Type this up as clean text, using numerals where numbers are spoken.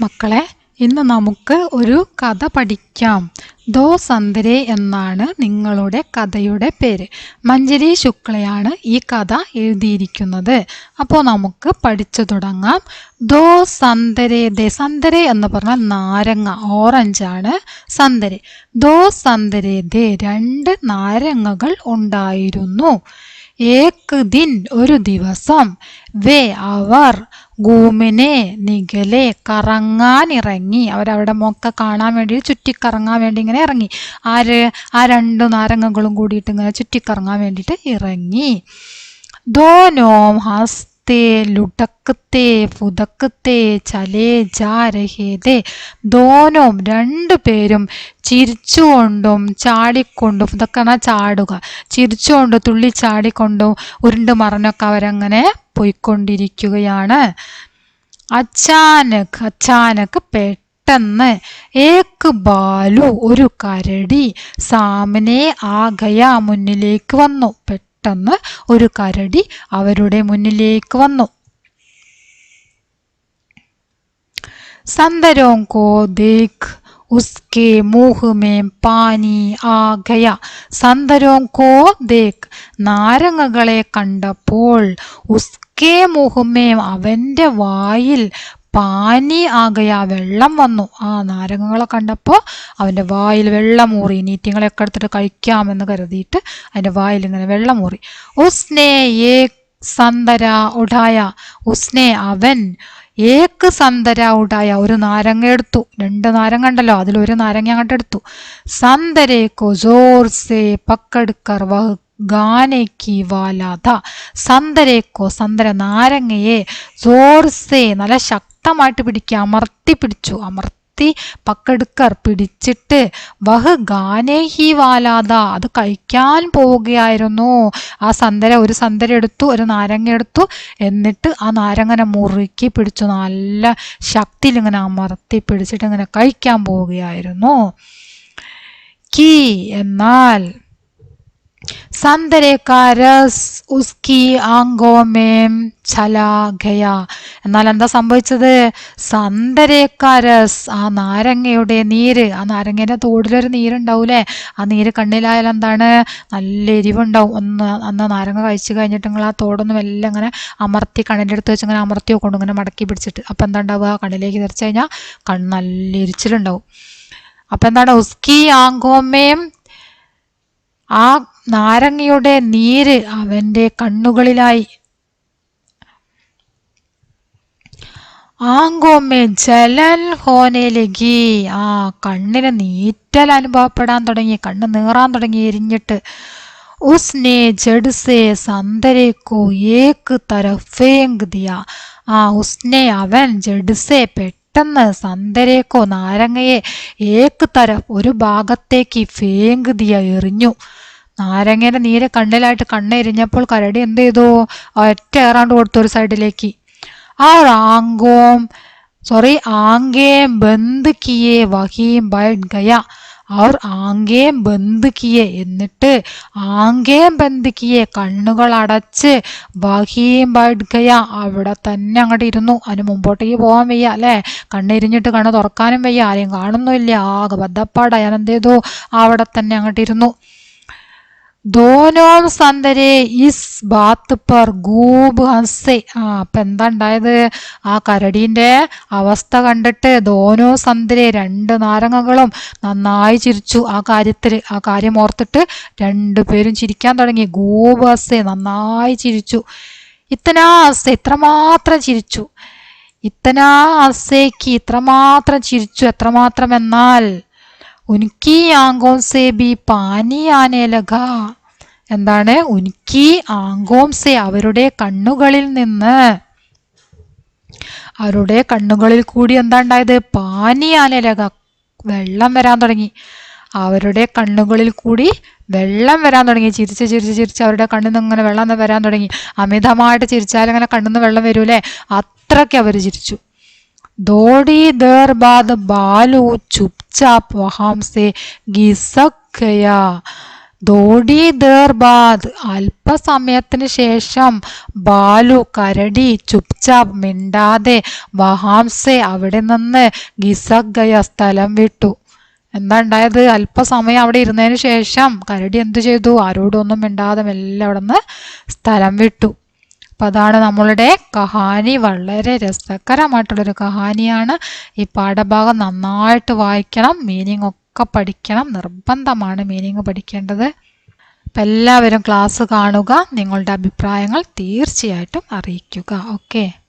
മക്കളെ, ഇന്ന് നമുക്ക് ഒരു കഥ പഠിക്കാം. ദോ സന്തരെ എന്നാണ് നിങ്ങളുടെ കഥയുടെ പേര്. മഞ്ജരി ശുക്ലയാണ് ഈ കഥ എഴുതിയിരിക്കുന്നത്. അപ്പോൾ നമുക്ക് പഠിച്ചു തുടങ്ങാം. ദോ സന്തരെ ദേ. സന്തരെ എന്ന് പറഞ്ഞാൽ നാരങ്ങ, ഓറഞ്ചാണ് സന്തരെ. ദോ സന്തരെ ദേ, 2 നാരങ്ങകൾ ഉണ്ടായിരുന്നു. ഏക് ദിൻ, ഒരു ദിവസം. വേ, അവർ. ഗൂമിനെ, നിഗലെ, കറങ്ങാനിറങ്ങി. അവരവിടെ മൊക്കെ കാണാൻ വേണ്ടി ചുറ്റിക്കറങ്ങാൻ വേണ്ടി ഇങ്ങനെ ഇറങ്ങി. ആ 2 നാരങ്ങകളും കൂടിയിട്ട് ഇങ്ങനെ ചുറ്റിക്കറങ്ങാൻ വേണ്ടിയിട്ട് ഇറങ്ങി. ദോനോം ഹസ്തേ ലുടക്കത്തെ ഫുദക്കത്തെ ചലേ ജാ രഹേ ദേ. ദോനോം, 2 പേരും ചിരിച്ചുകൊണ്ടും ചാടിക്കൊണ്ടും, ഇതൊക്കെ ചാടുക, ചിരിച്ചുകൊണ്ടും തുള്ളി ചാടിക്കൊണ്ടും ഉരുണ്ട് മറഞ്ഞൊക്കെ അവരങ്ങനെ പോയിക്കൊണ്ടിരിക്കുകയാണ്. അച്ചാനക് പെട്ടെന്ന്. ഏക് ബാലു, ഒരു കരടി. സാമനെ ആഗയ, മുന്നിലേക്ക് വന്നു. പെട്ടെന്ന് ഒരു കരടി അവരുടെ മുന്നിലേക്ക് വന്നു. സന്തരോं को देख उसके मुंह में पानी आ गया. സന്തരോं को देख, നാരങ്ങകളെ കണ്ടപ്പോൾ, ഉസ്കെ മുഹ്മേ, അവന്റെ വായിൽ, പാനി ആകയ, വെള്ളം വന്നു. ആ നാരങ്ങകളെ കണ്ടപ്പോൾ അവന്റെ വായിൽ വെള്ളം ഊറി. നീറ്റിങ്ങളെയൊക്കെ എടുത്തിട്ട് കഴിക്കാമെന്ന് കരുതിയിട്ട് അതിന്റെ വായിൽ ഇങ്ങനെ വെള്ളം ഊറി. ഉസ്നെ ഏക് സന്തര ഉഠായ. ഉസ്നെ, അവൻ. ഏക് സന്തര ഉഠായ, ഒരു നാരങ്ങ എടുത്തു. 2 നാരങ്ങ ഉണ്ടല്ലോ, അതിലൊരു നാരങ്ങ അങ്ങോട്ട് എടുത്തു. സന്തരേക്കോ ജോർ സേ പക്കടുക്കർ വഹ് ഗാനേക്ക് വാലാഥ. സന്തരേക്കോ, സന്തര നാരങ്ങയെ, ജോർ സേ, നല്ല ശക്തമായിട്ട് പിടിക്കുക, അമർത്തി പിടിച്ചു. പക്കെടുക്കർ, പിടിച്ചിട്ട്, വഹ് ഗാനേഹി വാലാഥ, അത് കഴിക്കാൻ പോവുകയായിരുന്നു. ആ ഒരു സന്തര എടുത്തു, ഒരു നാരങ്ങ എടുത്തു. എന്നിട്ട് ആ നാരങ്ങനെ മുറുക്കി പിടിച്ചു. നല്ല ശക്തിയിൽ ഇങ്ങനെ അമർത്തി പിടിച്ചിട്ട് ഇങ്ങനെ കഴിക്കാൻ പോവുകയായിരുന്നു. കീ, എന്നാൽ. സന്തരെ കാ രസ് ഉസ്കി ആംഖോं में ചലാ ഗയാ. എന്നാൽ എന്താ സംഭവിച്ചത്? സന്തരെ കാ രസ്, ആ നാരങ്ങയുടെ നീര്, ആ നാരങ്ങയുടെ തോടിലൊരു നീരുണ്ടാവൂലേ, ആ നീര് കണ്ണിലായാലും എന്താണ്, നല്ല എരിവുണ്ടാവും. അന്ന് നാരങ്ങ കഴിച്ചു കഴിഞ്ഞിട്ട് നിങ്ങൾ ആ തോടൊന്നും എല്ലാം ഇങ്ങനെ അമർത്തി കണ്ണിൻ്റെ അടുത്ത് വെച്ച് ഇങ്ങനെ അമർത്തി വെക്കൊണ്ട് ഇങ്ങനെ മടക്കി പിടിച്ചിട്ട്, അപ്പം എന്താ ഉണ്ടാവുക, കണ്ണിലേക്ക് തെറിച്ച് കഴിഞ്ഞാൽ കണ്ണ് നല്ല എരിച്ചിലുണ്ടാവും. അപ്പം എന്താണ്, ഉസ്കി ആംഖോമേം, ആ നാരങ്ങയുടെ നീര് അവന്റെ കണ്ണുകളിലായി. ആങ്കോമേ ജലൻ ഹോനെ ലഗി, ആ കണ്ണിന് നീറ്റൽ അനുഭവപ്പെടാൻ തുടങ്ങി, കണ്ണ് നീറാൻ തുടങ്ങി എരിഞ്ഞിട്ട്. ഉസ്നെ ജഡ്സെ സന്തരേക്കോ ഏക് തരഫ് ഫേങ്ക് ദിയ. ആ ഉസ്നെ, അവൻ, ജഡ്സെ, പെട്ടെന്ന്, സന്തരേക്കോ, നാരങ്ങയെ, ഏക് തരഫ്, ഒരു ഭാഗത്തേക്ക്, ഫേങ്ക് ദിയ, എറിഞ്ഞു. നാരങ്ങയുടെ നീര് കണ്ണിലായിട്ട് കണ്ണ് എരിഞ്ഞപ്പോൾ കരടി എന്ത് ചെയ്തു? ഒറ്റ ഏറാണ്ട് കൊടുത്തു ഒരു സൈഡിലേക്ക്. ആങ്കേം ബന്ദ് കിയേ വഹീം ബൈഠ് ഗയ. അവർ ആങ്കേം ബന്ദ് കിയേ, എന്നിട്ട് ആങ്കേം ബന്ദ് കിയേ, കണ്ണുകൾ അടച്ച്, വഹീം ബൈഠ് ഗയ, അവിടെ തന്നെ അങ്ങോട്ട് ഇരുന്നു. അതിന് മുമ്പോട്ടേക്ക് പോകാൻ വയ്യ അല്ലേ, കണ്ണിരിഞ്ഞിട്ട് കണ്ണ് തുറക്കാനും വയ്യ, ആരെയും കാണുന്നുമില്ല, ആകെ ബദ്ധപ്പാട്. ഞാൻ എന്ത് ചെയ്തു? അവിടെ തന്നെ അങ്ങോട്ട് ഇരുന്നു. ദോനോം സന്തരെ ഇസ് ബാത്ത് പർ ഖൂബ് ഹൻസെ. അപ്പൊ എന്താ ഉണ്ടായത്? ആ കരടീന്റെ അവസ്ഥ കണ്ടിട്ട് ദോനോ സന്തരെ, 2 നാരങ്ങകളും നന്നായി ചിരിച്ചു. ആ കാര്യം ഓർത്തിട്ട് 2 പേരും ചിരിക്കാൻ തുടങ്ങി. ഖൂബ് ഹൻസെ, നന്നായി ചിരിച്ചു. ഇത്തനാ ഹൻസെ, ഇത്രമാത്രം ചിരിച്ചു. ഇത്തനാ ഹൻസേക്ക്, ഇത്രമാത്രം ചിരിച്ചു. എത്രമാത്രം എന്നാൽ, ഉൻകി ആങ്കോം സേ ബി പാനി ആനെ ലഗ. എന്താണ്? ഉൻകി ആങ്കോം സേ, അവരുടെ കണ്ണുകളിൽ നിന്ന്, അവരുടെ കണ്ണുകളിൽ കൂടി എന്താ ഉണ്ടായത്? പാനി ആനെ ലഗ, വെള്ളം വരാൻ തുടങ്ങി. അവരുടെ കണ്ണുകളിൽ കൂടി വെള്ളം വരാൻ തുടങ്ങി. ചിരിച്ച് ചിരിച്ച് ചിരിച്ച് അവരുടെ കണ്ണിൽ നിന്ന് ഇങ്ങനെ വെള്ളം വരാൻ തുടങ്ങി. അമിതമായിട്ട് ചിരിച്ചാൽ ഇങ്ങനെ കണ്ണിൽ നിന്ന് വെള്ളം വരൂലേ, അത്രയ്ക്ക് അവർ ചിരിച്ചു. थोड़ी देर बाद बालू चुपचाप वहां से घिसक गया. തോടി ദേർ ബാദ് അല്പസമയത്തിന് ശേഷം ബാലു കരടി ചുപ്ചാപ്പ് മിണ്ടാതെ വഹാംസെ അവിടെ നിന്ന് ഗിസക് ഗയ സ്ഥലം വിട്ടു. എന്താ ഉണ്ടായത്? അല്പസമയം അവിടെ ഇരുന്നതിന് ശേഷം കരടി എന്തു ചെയ്തു? ആരോടൊന്നും മിണ്ടാതെ മെല്ലെ അവിടെ നിന്ന് സ്ഥലം വിട്ടു. അപ്പം അതാണ് നമ്മളുടെ കഹാനി. വളരെ രസകരമായിട്ടുള്ളൊരു കഹാനിയാണ്. ഈ പാഠഭാഗം നന്നായിട്ട് വായിക്കണം, മീനിങ് ഒക്കെ പഠിക്കണം. നിർബന്ധമാണ് മീനിങ് പഠിക്കേണ്ടത്. അപ്പം എല്ലാവരും ക്ലാസ് കാണുക, നിങ്ങളുടെ അഭിപ്രായങ്ങൾ തീർച്ചയായിട്ടും അറിയിക്കുക. ഓക്കെ.